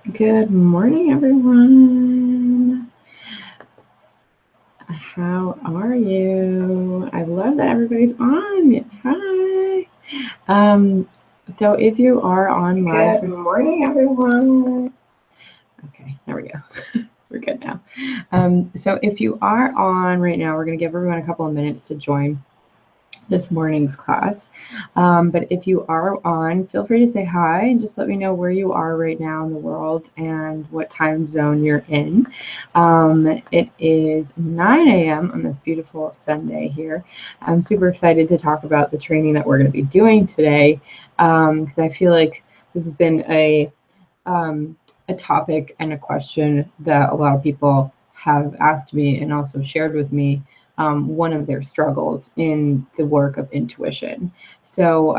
Good morning, everyone. How are you? I love that everybody's on. Hi. Um, so if you are on live, Good morning, everyone. okay, there we go. We're good now. So if you are on right now, we're going to give everyone a couple of minutes to join this morning's class. But if you are on, feel free to say hi and just let me know where you are right now in the world and what time zone you're in. It is 9 a.m. on this beautiful Sunday here. I'm super excited to talk about the training that we're going to be doing today because I feel like this has been um, a topic and a question that a lot of people have asked me and also shared with me one of their struggles in the work of intuition. So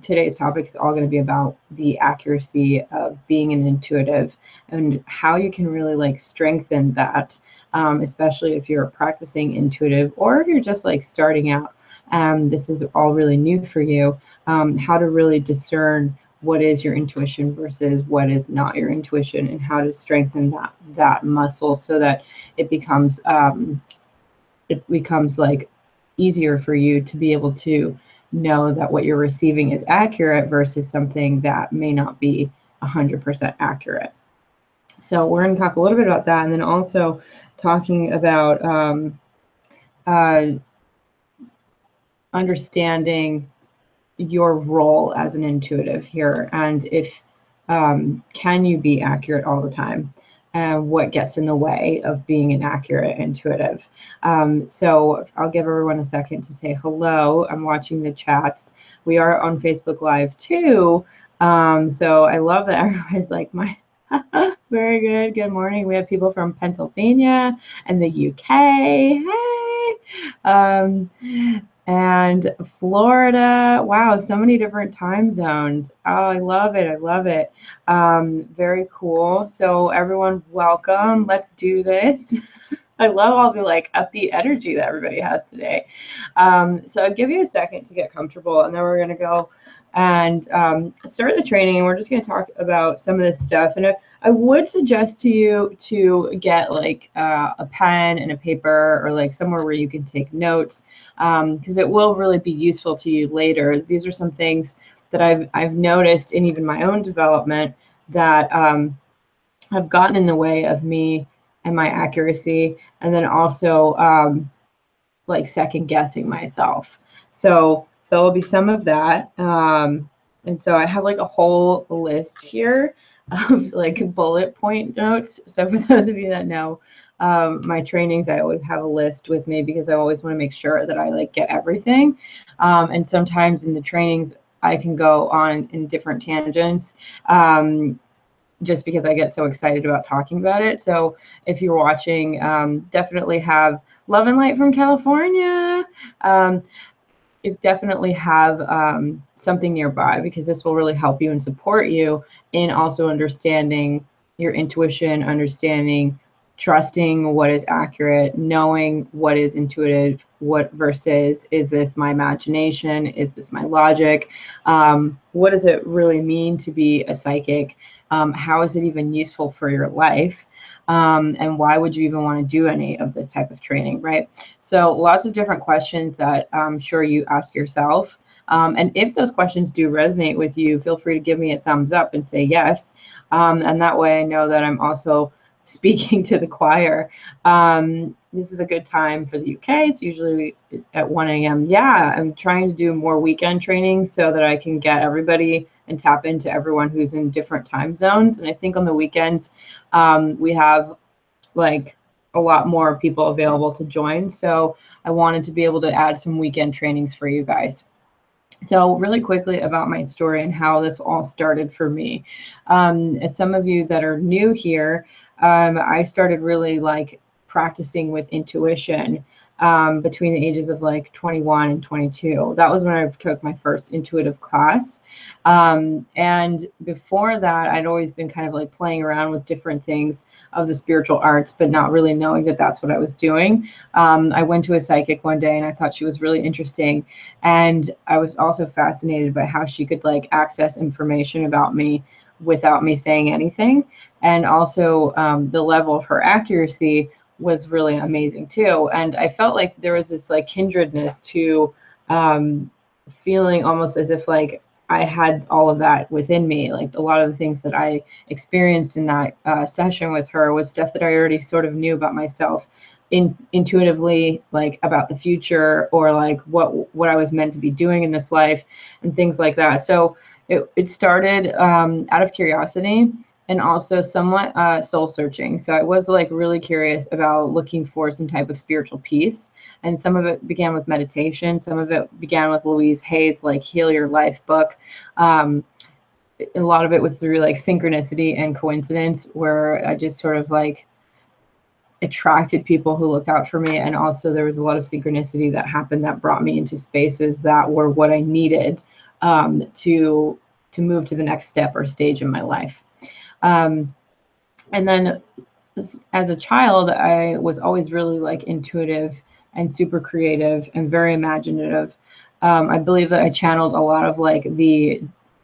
today's topic is all going to be about the accuracy of being an intuitive and how you can really like strengthen that, especially if you're practicing intuitive or if you're just like starting out. This is all really new for you. How to really discern what is your intuition versus what is not your intuition, and how to strengthen that muscle so that it becomes like easier for you to be able to know that what you're receiving is accurate versus something that may not be 100% accurate. So we're going to talk a little bit about that, and then also talking about uh, understanding your role as an intuitive here, and if can you be accurate all the time, and what gets in the way of being an accurate intuitive. So I'll give everyone a second to say hello. I'm watching the chats. We are on Facebook Live too. So I love that everybody's like my very good. Good morning. We have people from Pennsylvania and the UK. Hey. And Florida. Wow, so many different time zones. Oh, I love it. I love it. Very cool. So everyone, welcome. Let's do this. I love all the like upbeat energy that everybody has today. So I'll give you a second to get comfortable, and then we're gonna go and start the training. And we're just gonna talk about some of this stuff. And I would suggest to you to get like a pen and a paper, or like somewhere where you can take notes, because it will really be useful to you later. These are some things that I've noticed in even my own development that have gotten in the way of me and my accuracy, and then also like second guessing myself. So there will be some of that. And so I have like a whole list here of like bullet point notes. So for those of you that know my trainings, I always have a list with me because I always want to make sure that I like get everything. And sometimes in the trainings, I can go on in different tangents. Just because I get so excited about talking about it. So if you're watching, definitely have love and light from California. Um, if definitely have something nearby, because this will really help you and support you in also understanding your intuition, understanding, trusting what is accurate, knowing what is intuitive, what versus is this my imagination, is this my logic, what does it really mean to be a psychic, how is it even useful for your life, and why would you even want to do any of this type of training, right? So lots of different questions that I'm sure you ask yourself. And if those questions do resonate with you, feel free to give me a thumbs up and say yes. And that way I know that I'm also speaking to the choir. This is a good time for the UK. It's usually at 1 a.m. Yeah, I'm trying to do more weekend training so that I can get everybody and tap into everyone who's in different time zones. And I think on the weekends, we have like a lot more people available to join. So I wanted to be able to add some weekend trainings for you guys. So really quickly about my story and how this all started for me. As some of you that are new here, I started really like practicing with intuition between the ages of like 21 and 22. That was when I took my first intuitive class. And before that, I'd always been kind of like playing around with different things of the spiritual arts, but not really knowing that that's what I was doing. I went to a psychic one day and I thought she was really interesting. And I was also fascinated by how she could like access information about me without me saying anything. And also the level of her accuracy was really amazing too. And I felt like there was this like kindredness to feeling almost as if like I had all of that within me. Like a lot of the things that I experienced in that session with her was stuff that I already sort of knew about myself intuitively, like about the future, or like what I was meant to be doing in this life and things like that. So it started out of curiosity and also somewhat soul searching. So I was like really curious about looking for some type of spiritual peace. And some of it began with meditation. Some of it began with Louise Hay's like Heal Your Life book. A lot of it was through like synchronicity and coincidence, where I just sort of like attracted people who looked out for me. And also there was a lot of synchronicity that happened that brought me into spaces that were what I needed to move to the next step or stage in my life. And then as a child, I was always really like intuitive and super creative and very imaginative. I believe that I channeled a lot of like the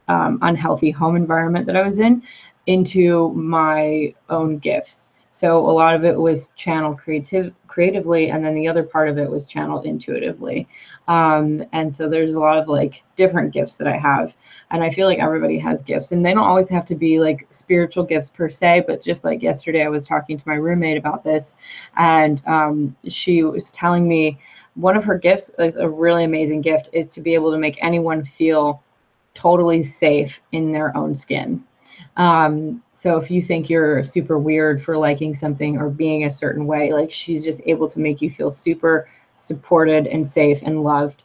unhealthy home environment that I was in into my own gifts. So a lot of it was channeled creatively, and then the other part of it was channeled intuitively. And so there's a lot of like different gifts that I have, and I feel like everybody has gifts, and they don't always have to be like spiritual gifts per se. But just like yesterday, I was talking to my roommate about this, and she was telling me one of her gifts is a really amazing gift is to be able to make anyone feel totally safe in their own skin. So if you think you're super weird for liking something or being a certain way, like she's just able to make you feel super supported and safe and loved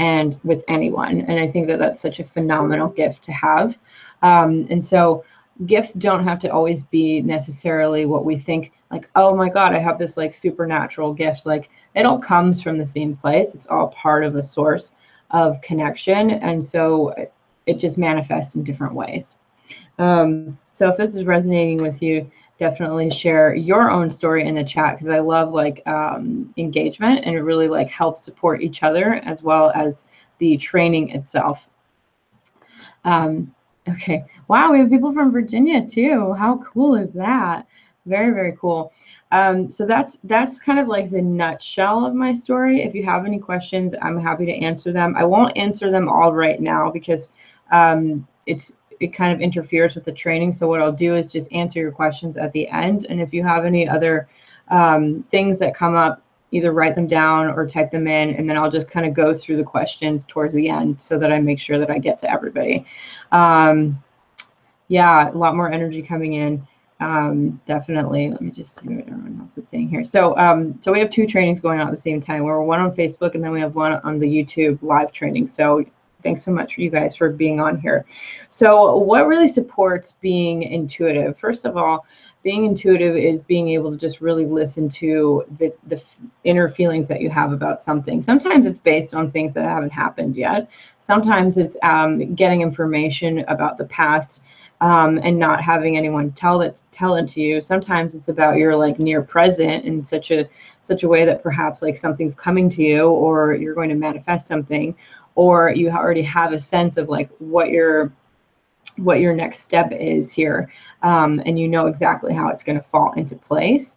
and with anyone. And I think that that's such a phenomenal gift to have. And so gifts don't have to always be necessarily what we think, like, oh my God, I have this like supernatural gift. Like it all comes from the same place. It's all part of a source of connection. And so it just manifests in different ways. So if this is resonating with you, definitely share your own story in the chat, because I love like engagement, and it really like helps support each other as well as the training itself. Okay. Wow, we have people from Virginia too. How cool is that? Very, very cool. So that's kind of like the nutshell of my story. If you have any questions, I'm happy to answer them. I won't answer them all right now because it kind of interferes with the training. So what I'll do is just answer your questions at the end. And if you have any other things that come up, either write them down or type them in, and then I'll just kind of go through the questions towards the end so that I make sure that I get to everybody. Yeah, a lot more energy coming in. Definitely. Let me just see what everyone else is saying here. So we have two trainings going on at the same time. We're one on Facebook, and then we have one on the YouTube live training. So thanks so much for you guys for being on here. So what really supports being intuitive? First of all, being intuitive is being able to just really listen to the inner feelings that you have about something. Sometimes it's based on things that haven't happened yet. Sometimes it's getting information about the past and not having anyone tell it to you. Sometimes it's about your like near present in such a way that perhaps like something's coming to you, or you're going to manifest something, or you already have a sense of like what your next step is here, and you know exactly how it's going to fall into place.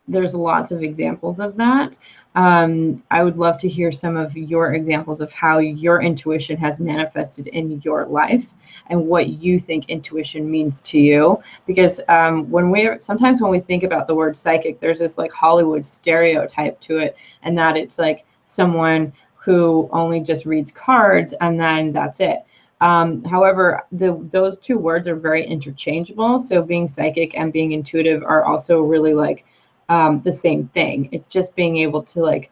There's lots of examples of that. I would love to hear some of your examples of how your intuition has manifested in your life and what you think intuition means to you. Because sometimes when we think about the word psychic, there's this like Hollywood stereotype to it, and that it's like someone who only just reads cards and then that's it. However, those two words are very interchangeable. So being psychic and being intuitive are also really like the same thing. It's just being able to like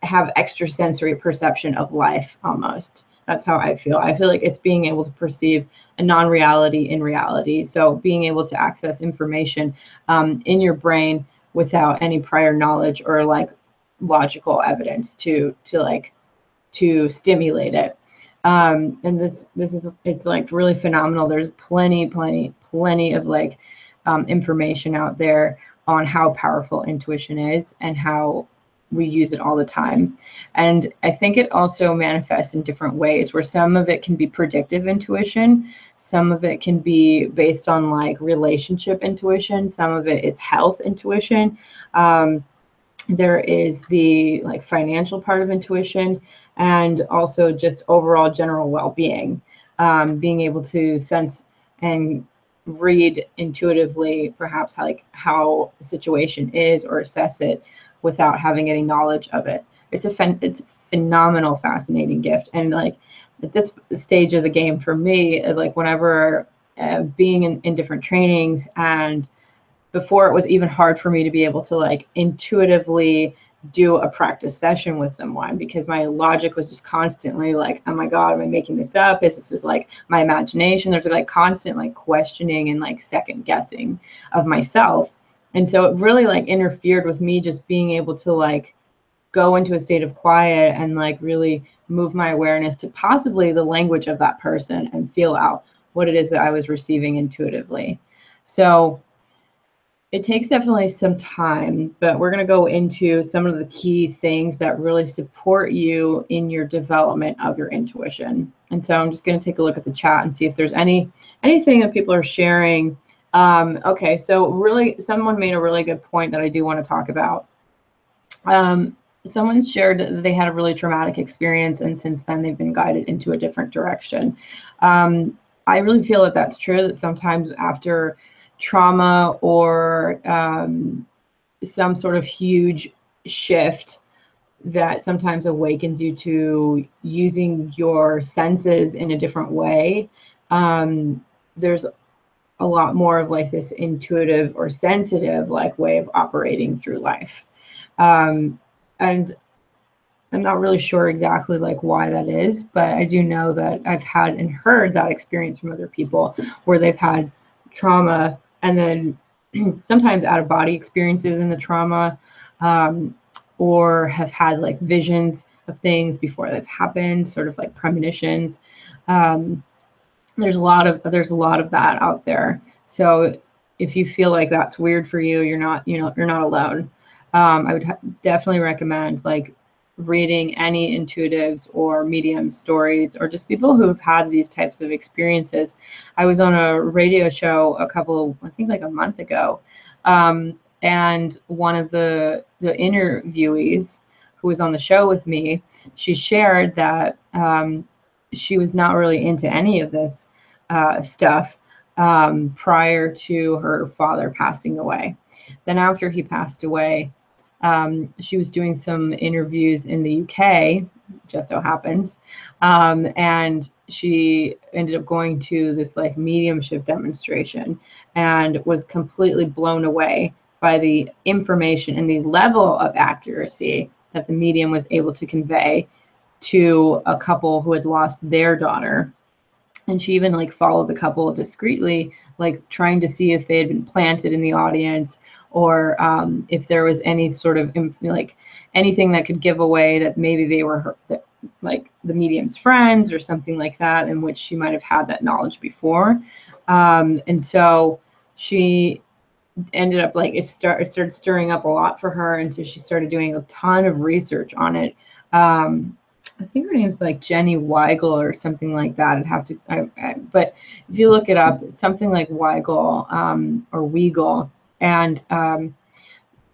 have extrasensory perception of life almost. That's how I feel. I feel like it's being able to perceive a non-reality in reality. So being able to access information in your brain without any prior knowledge or like logical evidence to stimulate it. And it's like really phenomenal. There's plenty of like information out there on how powerful intuition is and how we use it all the time. And I think it also manifests in different ways, where some of it can be predictive intuition, some of it can be based on like relationship intuition, some of it is health intuition. There is the like financial part of intuition, and also just overall general well-being, being able to sense and read intuitively perhaps how a situation is, or assess it without having any knowledge of it. It's a phenomenal, fascinating gift. And like at this stage of the game for me, like whenever being in different trainings, and before it was even hard for me to be able to like intuitively do a practice session with someone, because my logic was just constantly like, oh my God, am I making this up? Is this just like my imagination? There's like constant like questioning and like second guessing of myself. And so it really like interfered with me just being able to like go into a state of quiet and like really move my awareness to possibly the language of that person and feel out what it is that I was receiving intuitively. So it takes definitely some time, but we're going to go into some of the key things that really support you in your development of your intuition. And so I'm just going to take a look at the chat and see if there's anything that people are sharing. Okay, so really, someone made a really good point that I do want to talk about. Someone shared that they had a really traumatic experience, and since then they've been guided into a different direction. I really feel that that's true, that sometimes after trauma or some sort of huge shift that sometimes awakens you to using your senses in a different way, there's a lot more of like this intuitive or sensitive like way of operating through life. And I'm not really sure exactly like why that is, but I do know that I've had and heard that experience from other people where they've had trauma and then sometimes out of body experiences in the trauma, or have had like visions of things before they've happened, sort of like premonitions. There's a lot of that out there. So if you feel like that's weird for you, you're not alone. I would definitely recommend like reading any intuitives or medium stories, or just people who've had these types of experiences. I was on a radio show I think like a month ago, and one of the interviewees who was on the show with me, she shared that she was not really into any of this stuff prior to her father passing away. Then after he passed away, she was doing some interviews in the UK, just so happens, and she ended up going to this like mediumship demonstration and was completely blown away by the information and the level of accuracy that the medium was able to convey to a couple who had lost their daughter. And she even like followed the couple discreetly, like trying to see if they had been planted in the audience, or if there was any sort of like anything that could give away that maybe they were like the medium's friends or something like that, in which she might have had that knowledge before. And so she ended up like it started stirring up a lot for her, and so she started doing a ton of research on it. I think her name's like Jenny Weigel or something like that. I'd have to, but if you look it up, something like Weigel or Weigel, and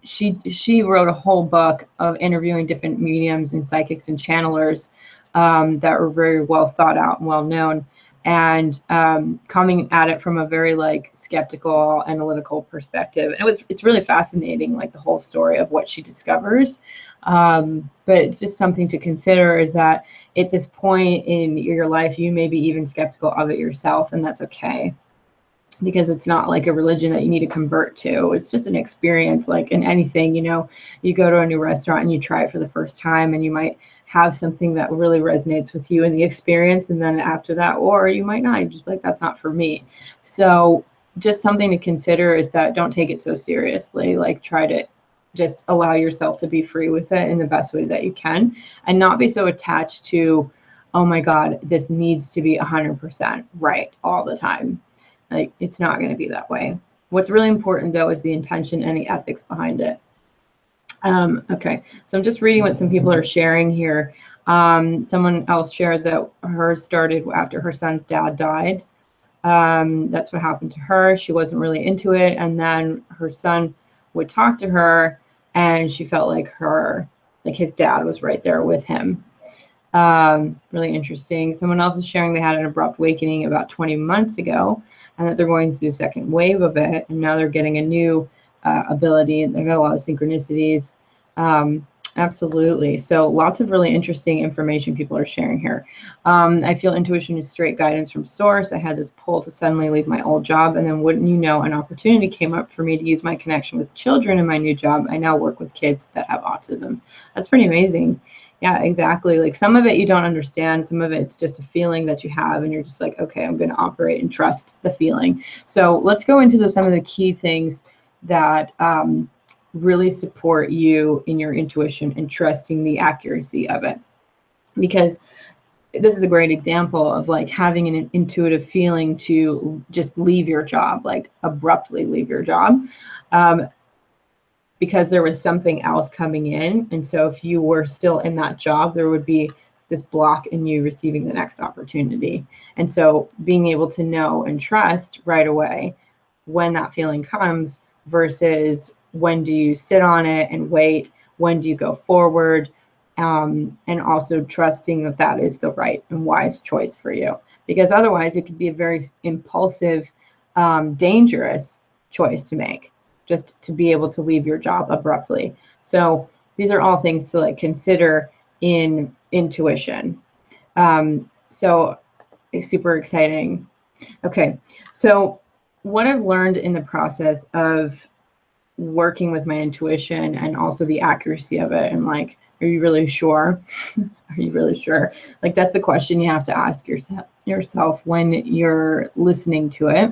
she wrote a whole book of interviewing different mediums and psychics and channelers that were very well sought out and well known, and coming at it from a very like skeptical, analytical perspective. And it's really fascinating, like the whole story of what she discovers. But it's just something to consider, is that at this point in your life, you may be even skeptical of it yourself, and that's okay, because it's not like a religion that you need to convert to. It's just an experience, like in anything, you go to a new restaurant and you try it for the first time, and you might have something that really resonates with you in the experience, and then after that, or you might not, you're just like, that's not for me. So just something to consider is that don't take it so seriously. Like try to just allow yourself to be free with it in the best way that you can, and not be so attached to, oh my God, this needs to be 100% right all the time. Like, it's not going to be that way. What's really important, though, is the intention and the ethics behind it. Okay, so I'm just reading what some people are sharing here. Someone else shared that hers started after her son's dad died. That's what happened to her. She wasn't really into it, and then her son would talk to her, and she felt like his dad was right there with him. Really interesting. Someone else is sharing they had an abrupt awakening about 20 months ago, and that they're going through the second wave of it, and now they're getting a new ability. They've got a lot of synchronicities. Absolutely. So lots of really interesting information people are sharing here. I feel intuition is straight guidance from source. I had this pull to suddenly leave my old job, and then wouldn't you know, an opportunity came up for me to use my connection with children in my new job. I now work with kids that have autism. That's pretty amazing. Yeah, exactly. Like some of it you don't understand. Some of it's just a feeling that you have, and you're just like, okay, I'm going to operate and trust the feeling. So let's go into some of the key things that really support you in your intuition and trusting the accuracy of it. Because this is a great example of like having an intuitive feeling to just leave your job, like abruptly leave your job. Because there was something else coming in. And so if you were still in that job, there would be this block in you receiving the next opportunity. And so being able to know and trust right away when that feeling comes versus when do you sit on it and wait, when do you go forward, and also trusting that that is the right and wise choice for you. Because otherwise it could be a very impulsive, dangerous choice to make, just to be able to leave your job abruptly. So these are all things to like consider in intuition. So it's super exciting. Okay, so what I've learned in the process of working with my intuition and also the accuracy of it, and like, are you really sure? Are you really sure? Like that's the question you have to ask yourself when you're listening to it.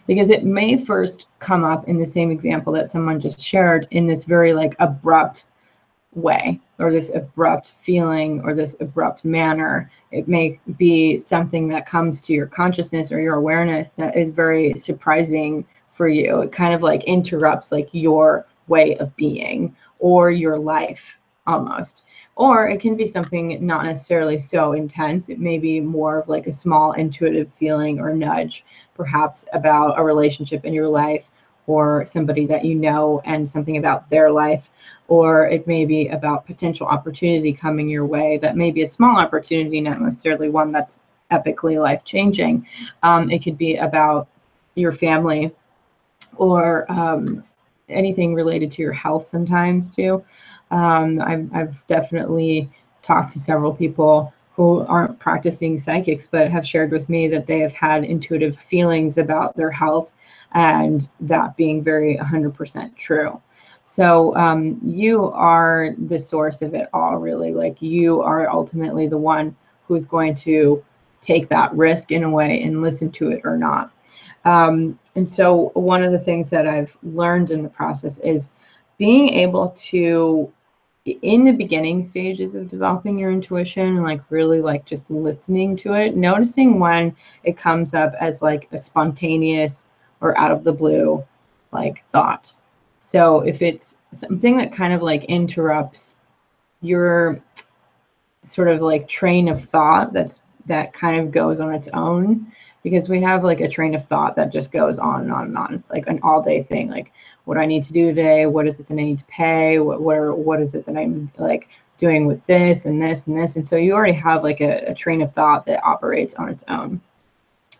Because it may first come up in the same example that someone just shared in this very like abrupt way, or this abrupt feeling, or this abrupt manner. It may be something that comes to your consciousness or your awareness that is very surprising for you. It kind of like interrupts like your way of being or your life almost. Or it can be something not necessarily so intense. It may be more of like a small intuitive feeling or nudge, perhaps about a relationship in your life or somebody that you know and something about their life. Or it may be about potential opportunity coming your way that may be a small opportunity, not necessarily one that's epically life-changing. It could be about your family or anything related to your health sometimes too. I've definitely talked to several people who aren't practicing psychics, but have shared with me that they have had intuitive feelings about their health, and that being very 100% true. So you are the source of it all, really. Like you are ultimately the one who's going to take that risk in a way and listen to it or not. And so one of the things that I've learned in the process is being able to, in the beginning stages of developing your intuition, like really like just listening to it, noticing when it comes up as like a spontaneous or out of the blue like thought. So if it's something that kind of like interrupts your sort of like train of thought that kind of goes on its own, because we have like a train of thought that just goes on and on and on. It's like an all day thing. Like, what do I need to do today? What is it that I need to pay? What is it that I'm like doing with this and this and this? And so you already have like a train of thought that operates on its own.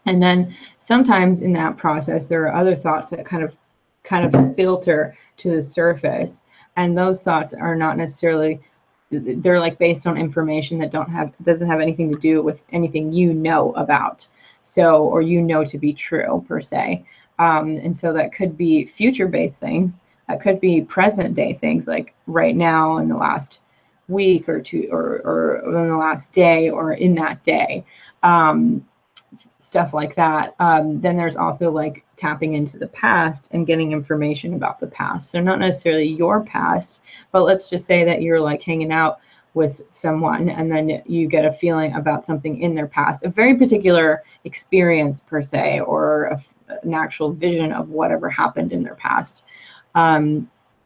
And then sometimes in that process, there are other thoughts that kind of filter to the surface. And those thoughts are not necessarily, they're like based on information that doesn't have anything to do with anything you know about. So, or you know to be true per se. And so that could be future-based things. That could be present-day things, like right now in the last week or two, or in the last day, or in that day, stuff like that. Then there's also like tapping into the past and getting information about the past. So not necessarily your past, but let's just say that you're like hanging out with someone and then you get a feeling about something in their past, a very particular experience per se, or an actual vision of whatever happened in their past.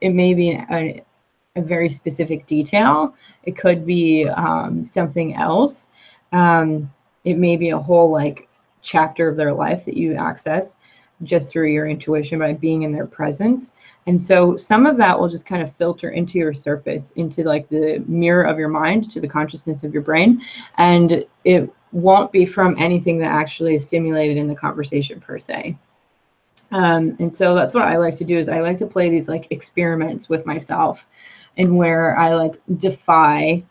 it may be a very specific detail. It could be something else. It may be a whole like chapter of their life that you access just through your intuition by being in their presence. And so some of that will just kind of filter into your surface, into like the mirror of your mind, to the consciousness of your brain. And it won't be from anything that actually is stimulated in the conversation per se. And so that's what I like to do, is I like to play these like experiments with myself, and where I like defy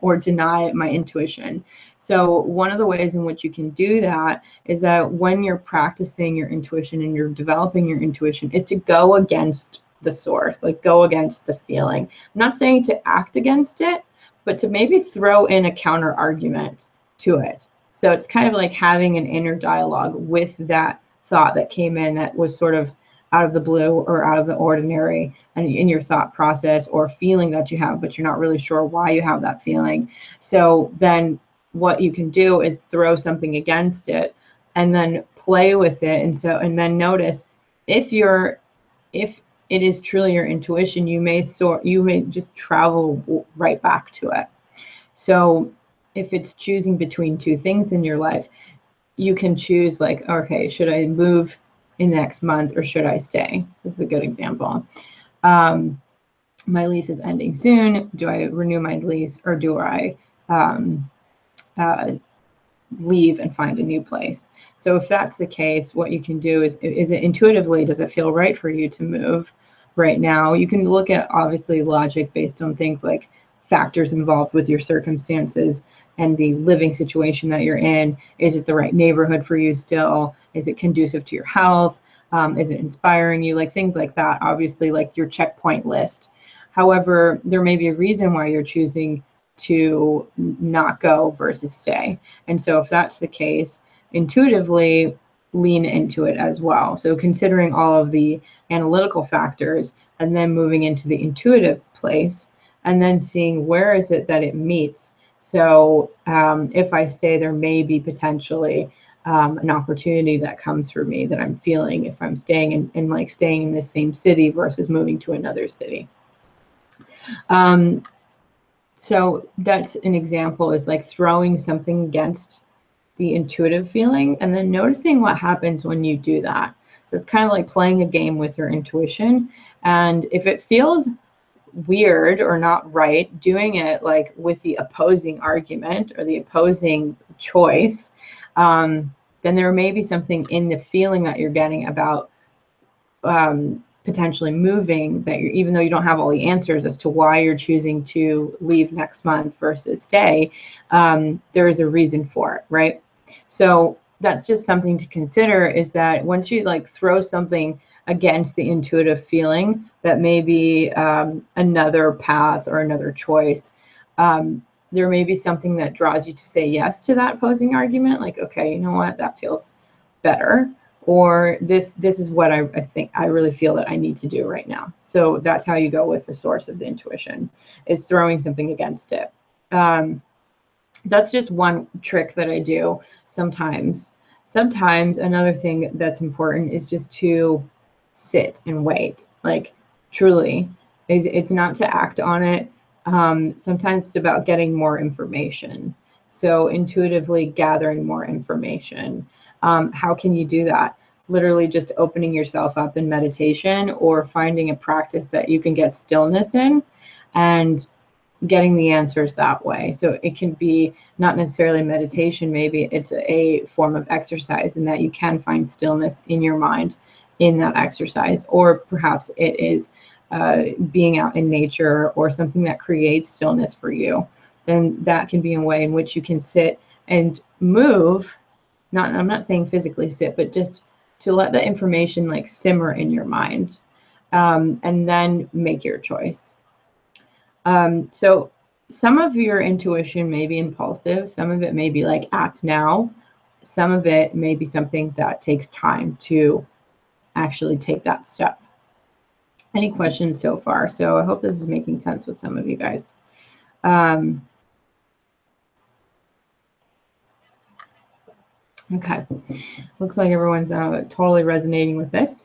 or deny my intuition. So one of the ways in which you can do that is that when you're practicing your intuition and you're developing your intuition, is to go against the source, like go against the feeling. I'm not saying to act against it, but to maybe throw in a counter argument to it. So it's kind of like having an inner dialogue with that thought that came in that was sort of out of the blue or out of the ordinary, and in your thought process or feeling that you have, but you're not really sure why you have that feeling. So then what you can do is throw something against it and then play with it. And then notice if it is truly your intuition, you may just travel right back to it. So if it's choosing between two things in your life, you can choose like, okay, should I move in the next month or should I stay? This is a good example. My lease is ending soon. Do I renew my lease, or do I leave and find a new place? So if that's the case, what you can do is it intuitively, does it feel right for you to move right now? You can look at obviously logic based on things like factors involved with your circumstances and the living situation that you're in. Is it the right neighborhood for you still? Is it conducive to your health? Is it inspiring you? Like things like that, obviously, like your checkpoint list. However, there may be a reason why you're choosing to not go versus stay. And so if that's the case, intuitively lean into it as well. So considering all of the analytical factors and then moving into the intuitive place, and then seeing where is it that it meets. So if I stay, there may be potentially an opportunity that comes for me that I'm feeling if I'm staying in like staying in the same city versus moving to another city. So that's an example, is like throwing something against the intuitive feeling and then noticing what happens when you do that. So it's kind of like playing a game with your intuition. And if it feels weird or not right, doing it like with the opposing argument or the opposing choice, then there may be something in the feeling that you're getting about potentially moving, that you're, even though you don't have all the answers as to why you're choosing to leave next month versus stay, there is a reason for it, right? So that's just something to consider, is that once you like throw something against the intuitive feeling that may be another path or another choice, there may be something that draws you to say yes to that opposing argument, like, okay, you know what, that feels better, or this is what I think I really feel that I need to do right now. So that's how you go with the source of the intuition, is throwing something against it. That's just one trick that I do sometimes. Sometimes another thing that's important is just to sit and wait. Like truly, it's not to act on it. Sometimes it's about getting more information. So intuitively gathering more information. How can you do that? Literally just opening yourself up in meditation, or finding a practice that you can get stillness in and getting the answers that way. So it can be not necessarily meditation, maybe it's a form of exercise, and that you can find stillness in your mind in that exercise, or perhaps it is being out in nature or something that creates stillness for you. Then that can be a way in which you can sit and move. I'm not saying physically sit, but just to let the information like simmer in your mind, and then make your choice. So some of your intuition may be impulsive, some of it may be like act now, some of it may be something that takes time to actually take that step. Any questions so far? So I hope this is making sense with some of you guys. Okay, looks like everyone's totally resonating with this.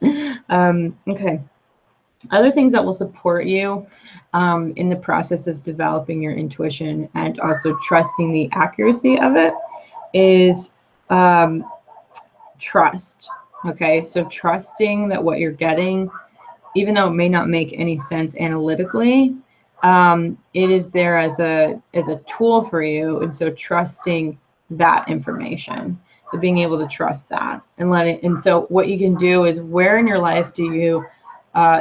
Okay, Other things that will support you in the process of developing your intuition and also trusting the accuracy of it is trust. Okay, so trusting that what you're getting, even though it may not make any sense analytically, it is there as a tool for you, and so trusting that information. So being able to trust that and let it. And so what you can do is, where in your life do you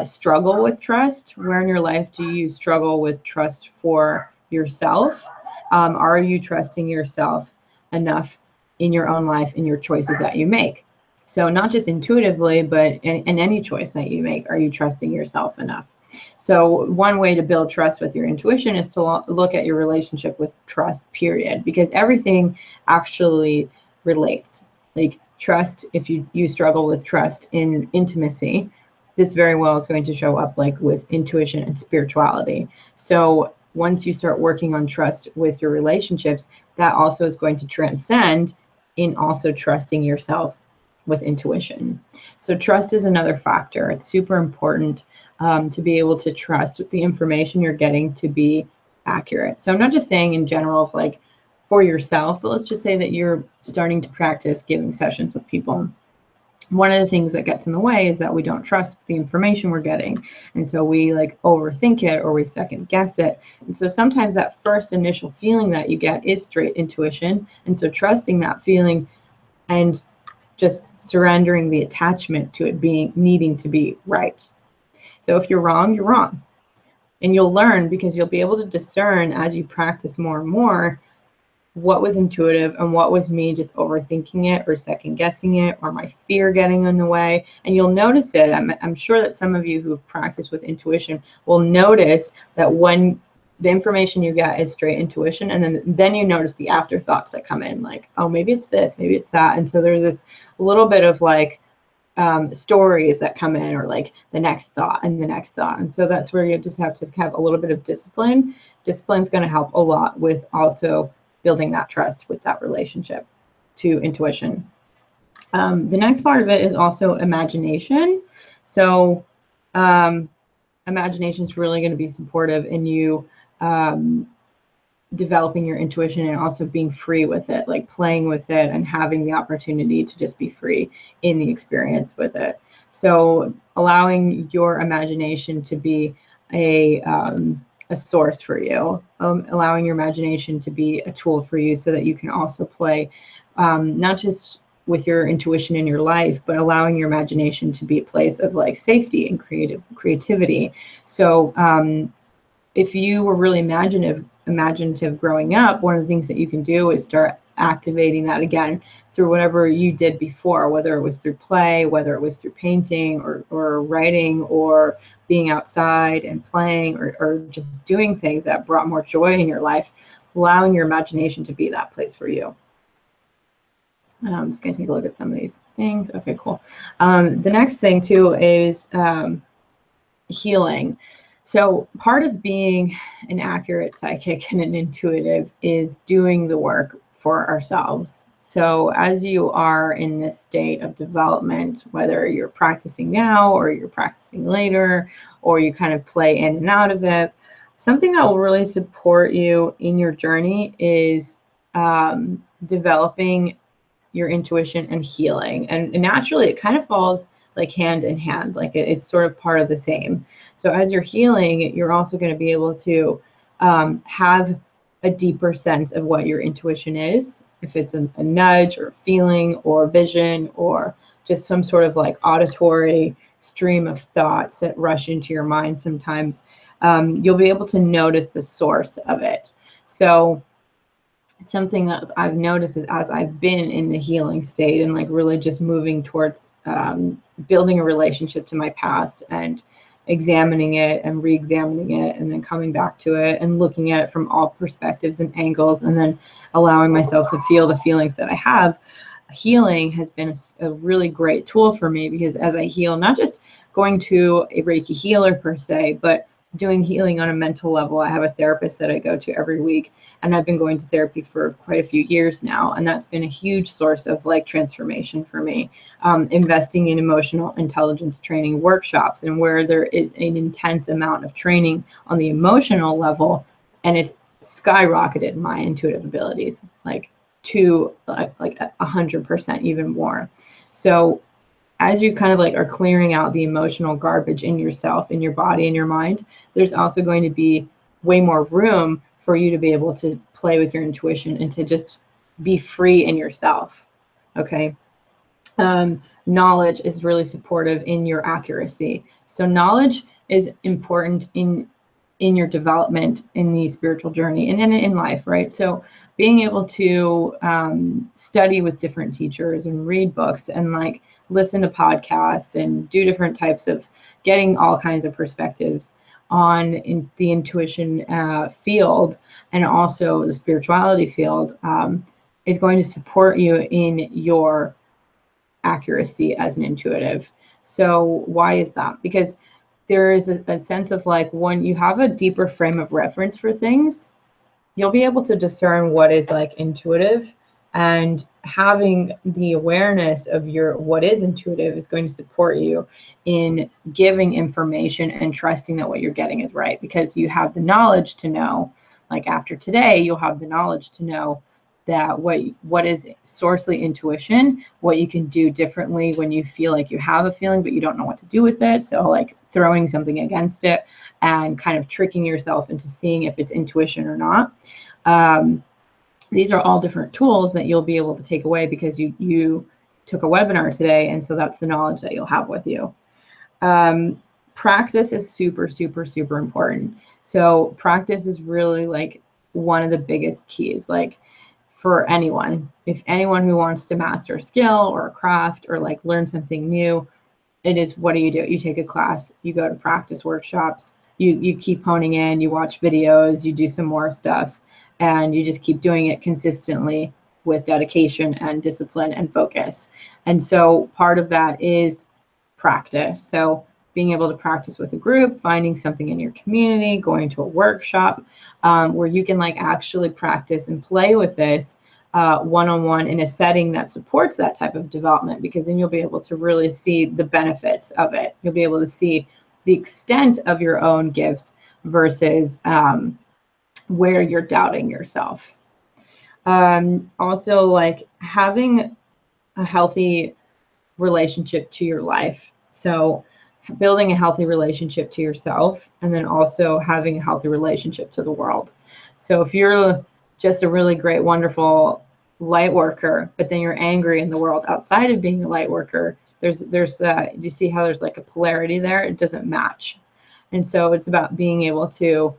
struggle with trust? Where in your life do you struggle with trust for yourself? Are you trusting yourself enough in your own life, in your choices that you make? So not just intuitively, but in any choice that you make, are you trusting yourself enough? So one way to build trust with your intuition is to look at your relationship with trust, period, because everything actually relates. Like trust, if you struggle with trust in intimacy, this very well is going to show up like with intuition and spirituality. So once you start working on trust with your relationships, that also is going to transcend in also trusting yourself with intuition. So trust is another factor. It's super important to be able to trust the information you're getting to be accurate. So I'm not just saying in general, if like for yourself, but let's just say that you're starting to practice giving sessions with people. One of the things that gets in the way is that we don't trust the information we're getting. And so we like overthink it or we second guess it. And so sometimes that first initial feeling that you get is straight intuition. And so trusting that feeling and just surrendering the attachment to it being needing to be right. So if you're wrong, you're wrong. And you'll learn, because you'll be able to discern as you practice more and more what was intuitive and what was me just overthinking it or second guessing it or my fear getting in the way. And you'll notice it. I'm sure that some of you who've practiced with intuition will notice that when the information you get is straight intuition, and then you notice the afterthoughts that come in, like, oh, maybe it's this, maybe it's that. And so there's this little bit of like stories that come in, or like the next thought and the next thought. And so that's where you just have to have a little bit of discipline. Discipline's going to help a lot with also building that trust with that relationship to intuition. The next part of it is also imagination. So imagination is really going to be supportive in you developing your intuition and also being free with it, like playing with it and having the opportunity to just be free in the experience with it. So allowing your imagination to be a source for you, allowing your imagination to be a tool for you so that you can also play not just with your intuition in your life, but allowing your imagination to be a place of like safety and creativity. So if you were really imaginative growing up, one of the things that you can do is start activating that again through whatever you did before, whether it was through play, whether it was through painting or writing or being outside and playing, or just doing things that brought more joy in your life, allowing your imagination to be that place for you. I'm just going to take a look at some of these things. Okay, cool. The next thing too is healing. So part of being an accurate psychic and an intuitive is doing the work for ourselves. So as you are in this state of development, whether you're practicing now or you're practicing later, or you kind of play in and out of it, something that will really support you in your journey is developing your intuition and healing. And naturally, it kind of falls like hand in hand, like it's sort of part of the same. So as you're healing, you're also going to be able to have a deeper sense of what your intuition is, if it's a nudge or a feeling or vision or just some sort of like auditory stream of thoughts that rush into your mind sometimes. You'll be able to notice the source of it. So something that I've noticed is, as I've been in the healing state and like really just moving towards building a relationship to my past and examining it and re-examining it and then coming back to it and looking at it from all perspectives and angles and then allowing myself to feel the feelings that I have, healing has been a really great tool for me, because as I heal, not just going to a Reiki healer per se, but doing healing on a mental level. I have a therapist that I go to every week, and I've been going to therapy for quite a few years now, and that's been a huge source of like transformation for me. Investing in emotional intelligence training workshops, and where there is an intense amount of training on the emotional level, and it's skyrocketed my intuitive abilities like to like 100%, even more. So as you kind of like are clearing out the emotional garbage in yourself, in your body, in your mind, there's also going to be way more room for you to be able to play with your intuition and to just be free in yourself. Okay. Knowledge is really supportive in your accuracy. So knowledge is important in your development in the spiritual journey and in life, right? So being able to study with different teachers and read books and like listen to podcasts and do different types of getting all kinds of perspectives on in the intuition field and also the spirituality field is going to support you in your accuracy as an intuitive. So why is that? Because there is a sense of like when you have a deeper frame of reference for things, you'll be able to discern what is like intuitive, and having the awareness of your what is intuitive is going to support you in giving information and trusting that what you're getting is right, because you have the knowledge to know, like after today, you'll have the knowledge to know that what is sourcely intuition, what you can do differently when you feel like you have a feeling but you don't know what to do with it. So like throwing something against it and kind of tricking yourself into seeing if it's intuition or not. These are all different tools that you'll be able to take away because you took a webinar today, and so that's the knowledge that you'll have with you. Practice is super, super, super important. So practice is really like one of the biggest keys. Like for anyone, if anyone who wants to master a skill or a craft or like learn something new, it is, what do? You take a class, you go to practice workshops, you keep honing in, you watch videos, you do some more stuff, and you just keep doing it consistently with dedication and discipline and focus. And so part of that is practice. So being able to practice with a group, finding something in your community, going to a workshop where you can like actually practice and play with this one-on-one in a setting that supports that type of development, because then you'll be able to really see the benefits of it. You'll be able to see the extent of your own gifts versus where you're doubting yourself. Also, like having a healthy relationship to your life. So building a healthy relationship to yourself, and then also having a healthy relationship to the world. So if you're just a really great, wonderful light worker, but then you're angry in the world outside of being a light worker, do you see how there's like a polarity there? It doesn't match. And so it's about being able to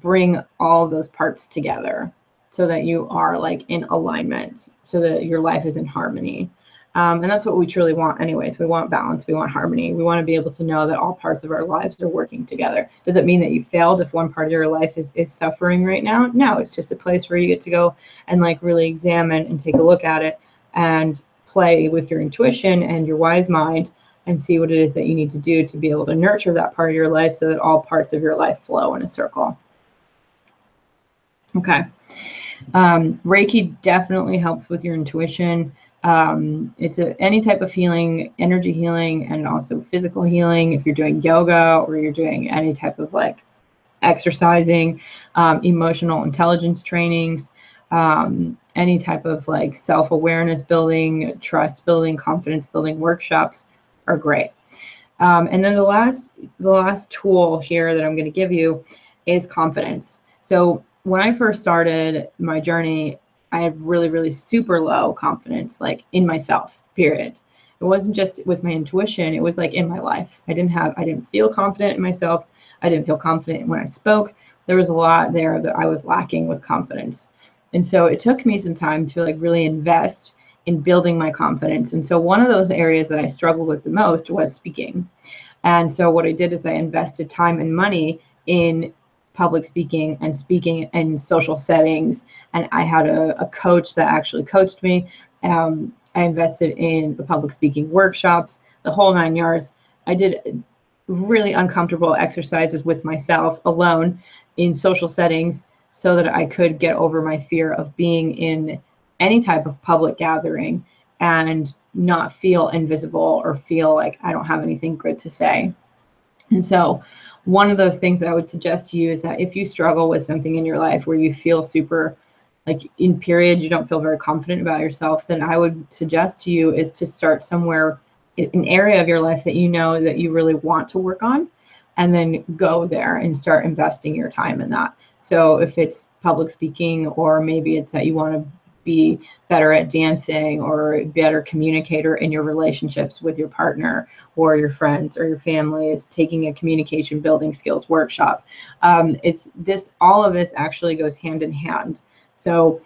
bring all of those parts together so that you are like in alignment, so that your life is in harmony. And that's what we truly want anyways. We want balance, we want harmony. We want to be able to know that all parts of our lives are working together. Does it mean that you failed if one part of your life is suffering right now? No, it's just a place where you get to go and like really examine and take a look at it and play with your intuition and your wise mind and see what it is that you need to do to be able to nurture that part of your life so that all parts of your life flow in a circle. Okay. Reiki definitely helps with your intuition. It's any type of healing, energy healing, and also physical healing. If you're doing yoga or you're doing any type of like exercising, emotional intelligence trainings, any type of like self-awareness building, trust building, confidence building workshops are great. And then the last tool here that I'm going to give you is confidence. So when I first started my journey, I had really, really super low confidence, like in myself, period. It wasn't just with my intuition, it was like in my life. I didn't feel confident in myself. I didn't feel confident when I spoke. There was a lot there that I was lacking with confidence. And so it took me some time to like really invest in building my confidence. And so one of those areas that I struggled with the most was speaking. And so what I did is I invested time and money in public speaking and speaking in social settings. And I had a coach that actually coached me. I invested in the public speaking workshops, the whole 9 yards. I did really uncomfortable exercises with myself alone in social settings so that I could get over my fear of being in any type of public gathering and not feel invisible or feel like I don't have anything good to say. And so one of those things that I would suggest to you is that if you struggle with something in your life where you feel super, like in period, you don't feel very confident about yourself, then I would suggest to you is to start somewhere, an area of your life that you know that you really want to work on, and then go there and start investing your time in that. So if it's public speaking, or maybe it's that you want to be better at dancing or a better communicator in your relationships with your partner or your friends or your family, is taking a communication building skills workshop. It's this, all of this actually goes hand in hand. So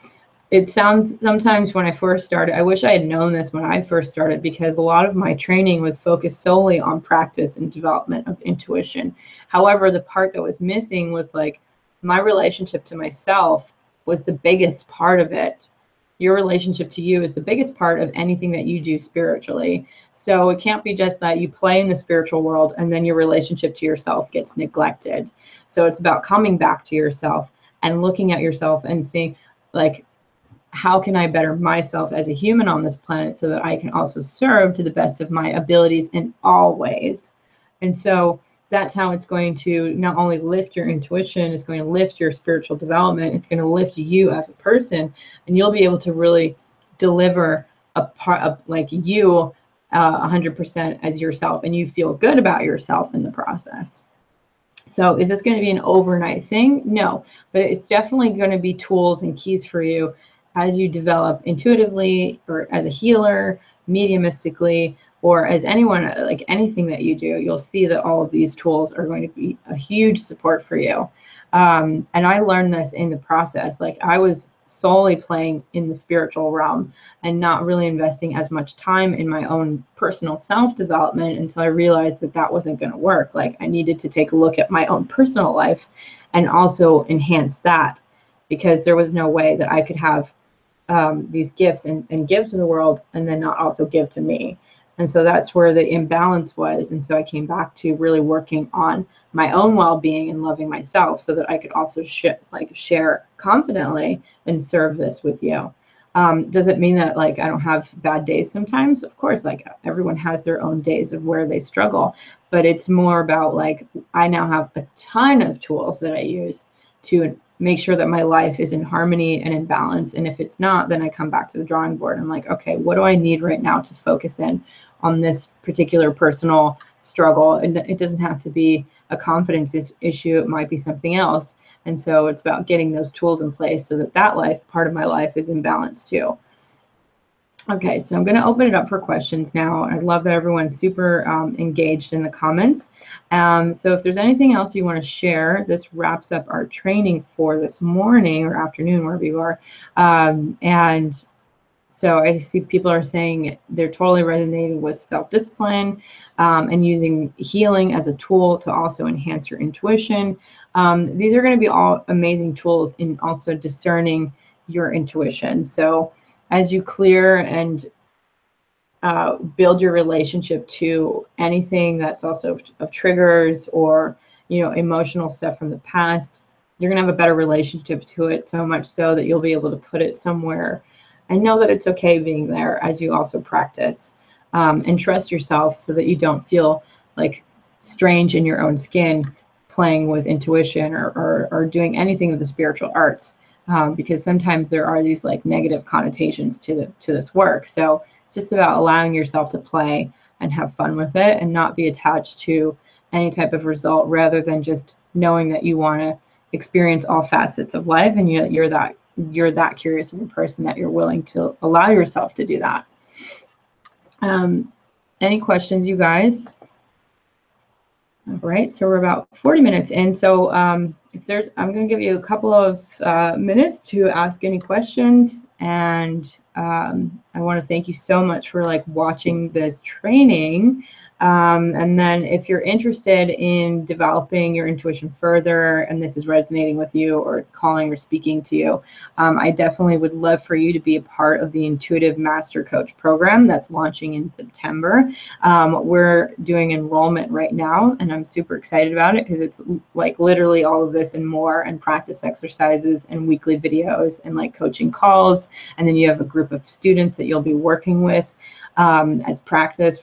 it sounds sometimes when I first started, I wish I had known this when I first started, because a lot of my training was focused solely on practice and development of intuition. However, the part that was missing was like my relationship to myself was the biggest part of it. Your relationship to you is the biggest part of anything that you do spiritually. So it can't be just that you play in the spiritual world and then your relationship to yourself gets neglected. So it's about coming back to yourself and looking at yourself and seeing, like, how can I better myself as a human on this planet so that I can also serve to the best of my abilities in all ways? And so that's how it's going to not only lift your intuition, it's going to lift your spiritual development, it's going to lift you as a person, and you'll be able to really deliver a part of like you 100% as yourself, and you feel good about yourself in the process. So is this going to be an overnight thing? No, but it's definitely going to be tools and keys for you as you develop intuitively, or as a healer, mediumistically, or as anyone, like anything that you do. You'll see that all of these tools are going to be a huge support for you. And I learned this in the process. Like, I was solely playing in the spiritual realm and not really investing as much time in my own personal self-development until I realized that that wasn't going to work. Like, I needed to take a look at my own personal life and also enhance that, because there was no way that I could have these gifts and give to the world and then not also give to me. And so that's where the imbalance was. And so I came back to really working on my own well-being and loving myself so that I could also share confidently and serve this with you. Does it mean that like I don't have bad days sometimes? Of course, like everyone has their own days of where they struggle, but it's more about like I now have a ton of tools that I use to make sure that my life is in harmony and in balance. And if it's not, then I come back to the drawing board. I'm like, okay, what do I need right now to focus in on this particular personal struggle? And it doesn't have to be a confidence issue. It might be something else. And so it's about getting those tools in place so that that life, part of my life, is in balance too. Okay, so I'm going to open it up for questions now. I love that everyone's super engaged in the comments. So if there's anything else you want to share, this wraps up our training for this morning or afternoon, wherever you are. And so I see people are saying they're totally resonating with self-discipline and using healing as a tool to also enhance your intuition. These are going to be all amazing tools in also discerning your intuition. So as you clear and build your relationship to anything that's also of triggers or, you know, emotional stuff from the past, you're going to have a better relationship to it, so much so that you'll be able to put it somewhere and know that it's okay being there as you also practice, and trust yourself so that you don't feel like strange in your own skin playing with intuition or doing anything with the spiritual arts. Because sometimes there are these like negative connotations to this work. So it's just about allowing yourself to play and have fun with it and not be attached to any type of result, rather than just knowing that you want to experience all facets of life, and you're that curious of a person that you're willing to allow yourself to do that. Any questions, you guys? All right, so we're about 40 minutes in. So if there's, I'm going to give you a couple of minutes to ask any questions. And I want to thank you so much for like watching this training. And then if you're interested in developing your intuition further and this is resonating with you or it's calling or speaking to you, I definitely would love for you to be a part of the Intuitive Master Coach program that's launching in September. We're doing enrollment right now and I'm super excited about it because it's like literally all of this and more, and practice exercises and weekly videos and like coaching calls. And then you have a group of students that you'll be working with as practice.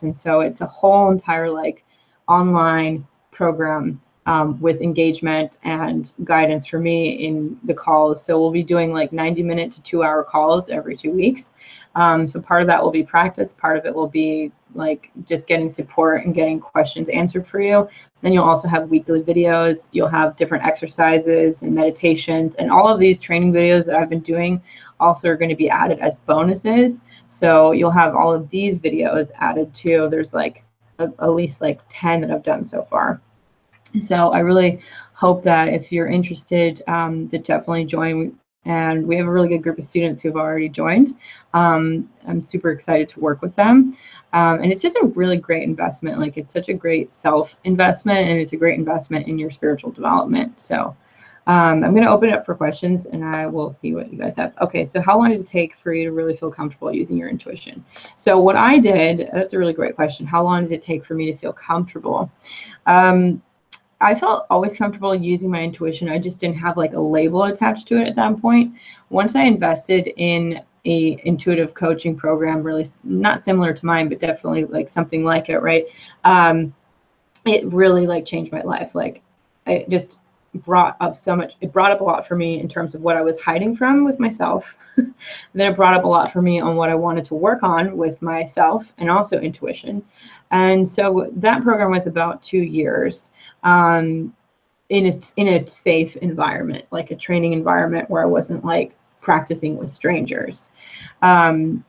And so it's a whole entire like online program with engagement and guidance for me in the calls. So we'll be doing like 90-minute to 2-hour calls every 2 weeks. So part of that will be practice. Part of it will be like just getting support and getting questions answered for you. Then you'll also have weekly videos. You'll have different exercises and meditations, and all of these training videos that I've been doing also are going to be added as bonuses. So you'll have all of these videos added too. There's like at least like 10 that I've done so far. So I really hope that if you're interested, to definitely join. And we have a really good group of students who've already joined. I'm super excited to work with them. And it's just a really great investment. Like it's such a great self-investment, and it's a great investment in your spiritual development. So I'm going to open it up for questions and I will see what you guys have. Okay, so how long did it take for you to really feel comfortable using your intuition? So what I did, that's a really great question. How long did it take for me to feel comfortable? I felt always comfortable using my intuition. I just didn't have like a label attached to it at that point. Once I invested in a intuitive coaching program, really not similar to mine, but definitely like something like it, right? It really like changed my life. Like it just brought up so much. It brought up a lot for me in terms of what I was hiding from with myself. Then it brought up a lot for me on what I wanted to work on with myself and also intuition. And so that program was about 2 years in a safe environment, like a training environment where I wasn't like practicing with strangers. In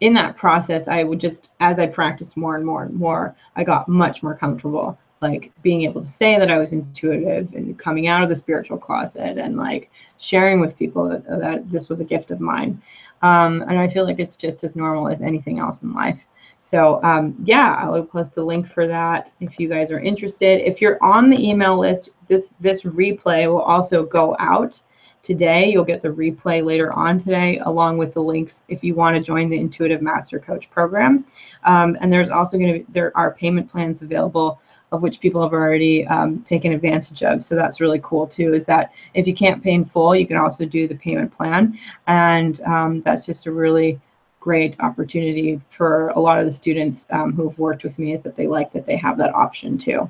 that process, I would just, as I practiced more and more and more, I got much more comfortable, like being able to say that I was intuitive and coming out of the spiritual closet and like sharing with people that this was a gift of mine. And I feel like it's just as normal as anything else in life. So yeah, I will post a link for that if you guys are interested. If you're on the email list, this replay will also go out today. You'll get the replay later on today, along with the links if you want to join the Intuitive Master Coach program. And there's also there are payment plans available, of which people have already taken advantage of. So that's really cool too, is that if you can't pay in full, you can also do the payment plan. And that's just a really great opportunity for a lot of the students who've worked with me, is that they like that they have that option too.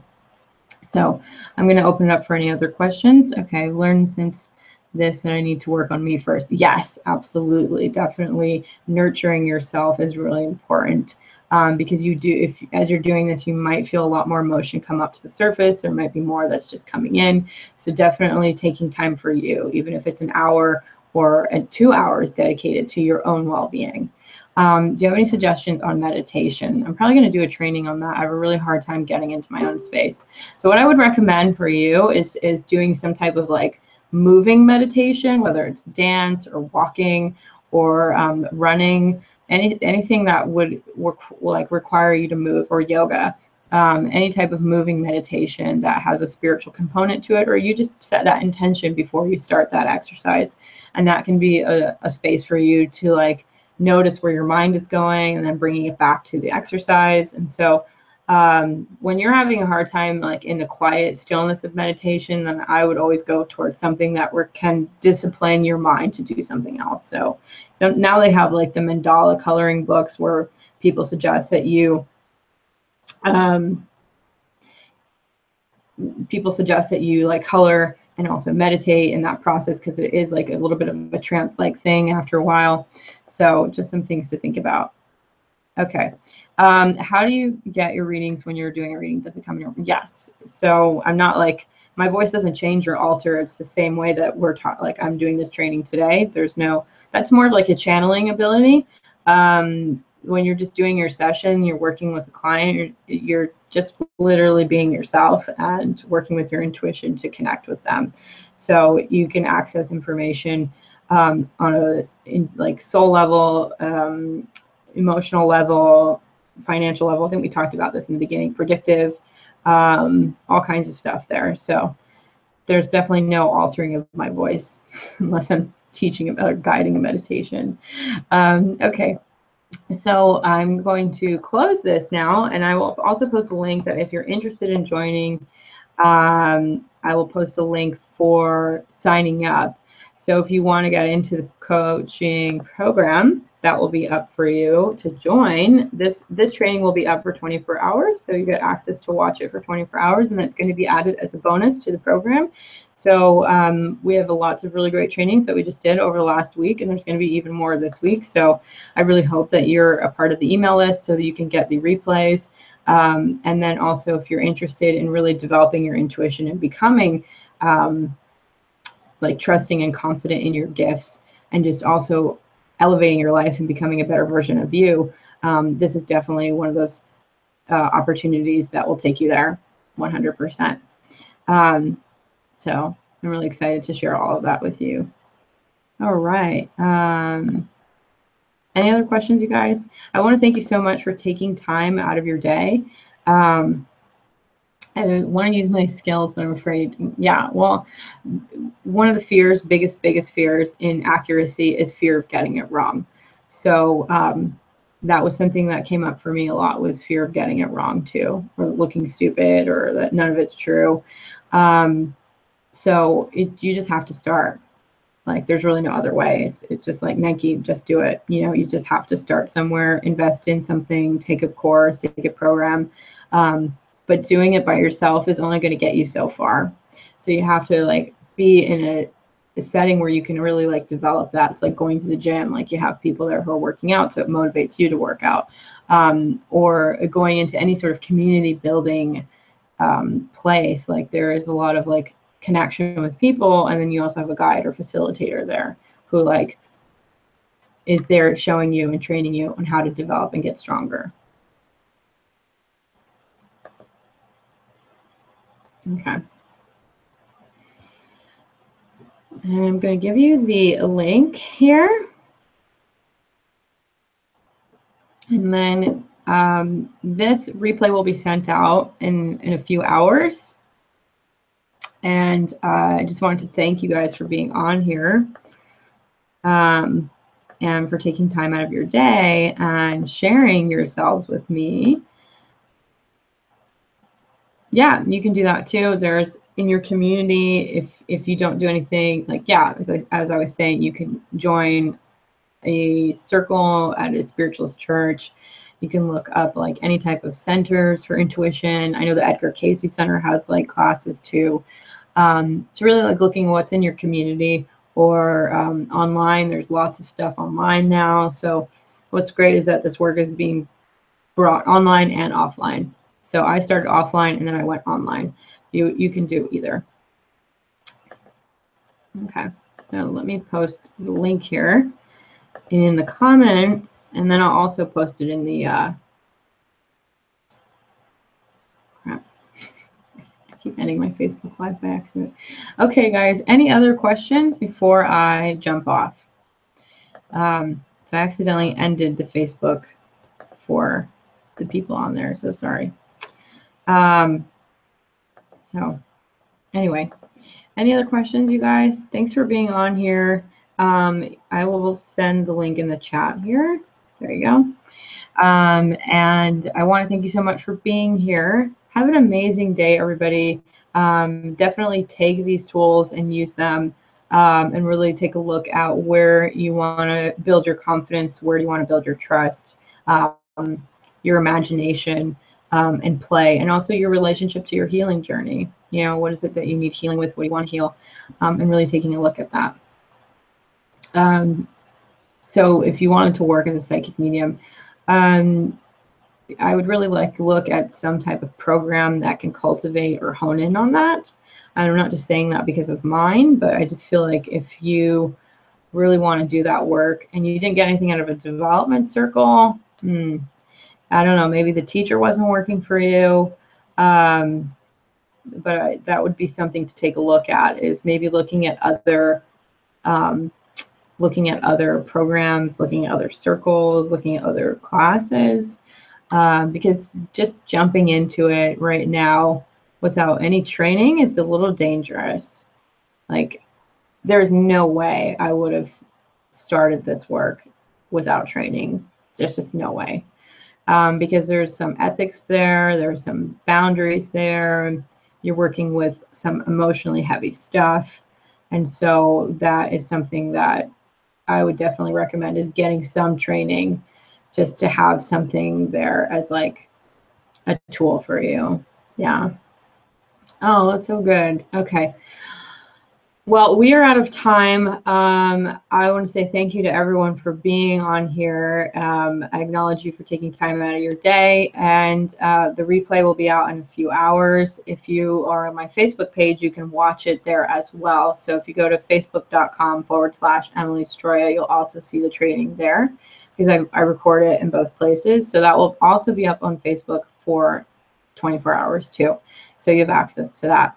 So I'm going to open it up for any other questions. Okay, I've learned since this and I need to work on me first. Yes, absolutely. Definitely nurturing yourself is really important. Because you do, as you're doing this, you might feel a lot more emotion come up to the surface. There might be more that's just coming in. So definitely taking time for you, even if it's an hour or 2 hours dedicated to your own well-being. Do you have any suggestions on meditation? I'm probably going to do a training on that. I have a really hard time getting into my own space. So what I would recommend for you is doing some type of like moving meditation, whether it's dance or walking or running, anything that would require you to move, or yoga, any type of moving meditation that has a spiritual component to it, or you just set that intention before you start that exercise. And that can be a space for you to like notice where your mind is going and then bringing it back to the exercise. And so when you're having a hard time like in the quiet stillness of meditation, then I would always go towards something that can discipline your mind to do something else. So now they have like the mandala coloring books where people suggest that you like color and also meditate in that process, because it is like a little bit of a trance-like thing after a while. So just some things to think about. Okay. How do you get your readings when you're doing a reading? Does it come in your... Yes. So I'm not like, my voice doesn't change or alter. It's the same way that we're taught, like I'm doing this training today. There's no, that's more like a channeling ability. When you're just doing your session, you're working with a client, you're just literally being yourself and working with your intuition to connect with them. So you can access information on like soul level, emotional level, financial level. I think we talked about this in the beginning, predictive, all kinds of stuff there. So there's definitely no altering of my voice unless I'm teaching or guiding a meditation. Okay. So I'm going to close this now, and I will also post a link that if you're interested in joining, I will post a link for signing up. So if you want to get into the coaching program, that will be up for you to join. This training will be up for 24 hours, so you get access to watch it for 24 hours, and that's going to be added as a bonus to the program. So we have lots of really great trainings that we just did over the last week, and there's going to be even more this week. So I really hope that you're a part of the email list so that you can get the replays. And then also, if you're interested in really developing your intuition and becoming like trusting and confident in your gifts, and just also elevating your life and becoming a better version of you, this is definitely one of those opportunities that will take you there 100%. So I'm really excited to share all of that with you. All right. Any other questions, you guys? I want to thank you so much for taking time out of your day. I want to use my skills, but I'm afraid, yeah, well, one of the fears, biggest fears in accuracy is fear of getting it wrong. So that was something that came up for me a lot, was fear of getting it wrong too, or looking stupid, or that none of it's true. So you just have to start. Like, there's really no other way. It's just like Nike, just do it. You know, you just have to start somewhere, invest in something, take a course, take a program. But doing it by yourself is only going to get you so far. So you have to like be in a setting where you can really like develop that. It's like going to the gym. Like, you have people there who are working out, so it motivates you to work out. Or going into any sort of community building place. Like, there is a lot of like connection with people, and then you also have a guide or facilitator there who like is there showing you and training you on how to develop and get stronger. Okay. And I'm going to give you the link here. And then this replay will be sent out in a few hours. And I just wanted to thank you guys for being on here and for taking time out of your day and sharing yourselves with me. Yeah, you can do that too. There's in your community, if you don't do anything, like, yeah, as I was saying, you can join a circle at a spiritualist church. You can look up like any type of centers for intuition. I know the Edgar Cayce Center has like classes too. It's really like looking at what's in your community, or online. There's lots of stuff online now. So what's great is that this work is being brought online and offline. So I started offline and then I went online. You can do either. Okay, so let me post the link here in the comments, and then I'll also post it in the crap. I keep ending my Facebook Live by accident. Okay, guys, any other questions before I jump off? So I accidentally ended the Facebook for the people on there, so sorry. So anyway, any other questions, you guys? Thanks for being on here. I will send the link in the chat here. There you go. And I want to thank you so much for being here. Have an amazing day, everybody. Definitely take these tools and use them, and really take a look at where you want to build your confidence, where you want to build your trust, your imagination, and play, and also your relationship to your healing journey. You know, what is it that you need healing with? What do you want to heal? And really taking a look at that. So if you wanted to work as a psychic medium, I would really like to look at some type of program that can cultivate or hone in on that. And I'm not just saying that because of mine, but I just feel like if you really want to do that work and you didn't get anything out of a development circle, I don't know, maybe the teacher wasn't working for you. But that would be something to take a look at, is maybe looking at other programs, looking at other circles, looking at other classes. because just jumping into it right now without any training is a little dangerous. Like, there's no way I would have started this work without training. There's just no way. Because there's some ethics there, there's some boundaries there, you're working with some emotionally heavy stuff. And so that is something that I would definitely recommend, is getting some training just to have something there as like a tool for you. Yeah. Oh, that's so good. Okay. Well, we are out of time. I want to say thank you to everyone for being on here. I acknowledge you for taking time out of your day, and the replay will be out in a few hours. If you are on my Facebook page, you can watch it there as well. So if you go to facebook.com/Emily Stroya, you'll also see the training there, because I record it in both places. So that will also be up on Facebook for 24 hours too. So you have access to that.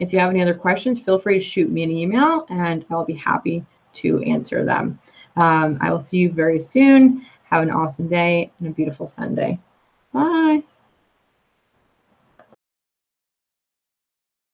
If you have any other questions, feel free to shoot me an email and I'll be happy to answer them. I will see you very soon. Have an awesome day and a beautiful Sunday. Bye.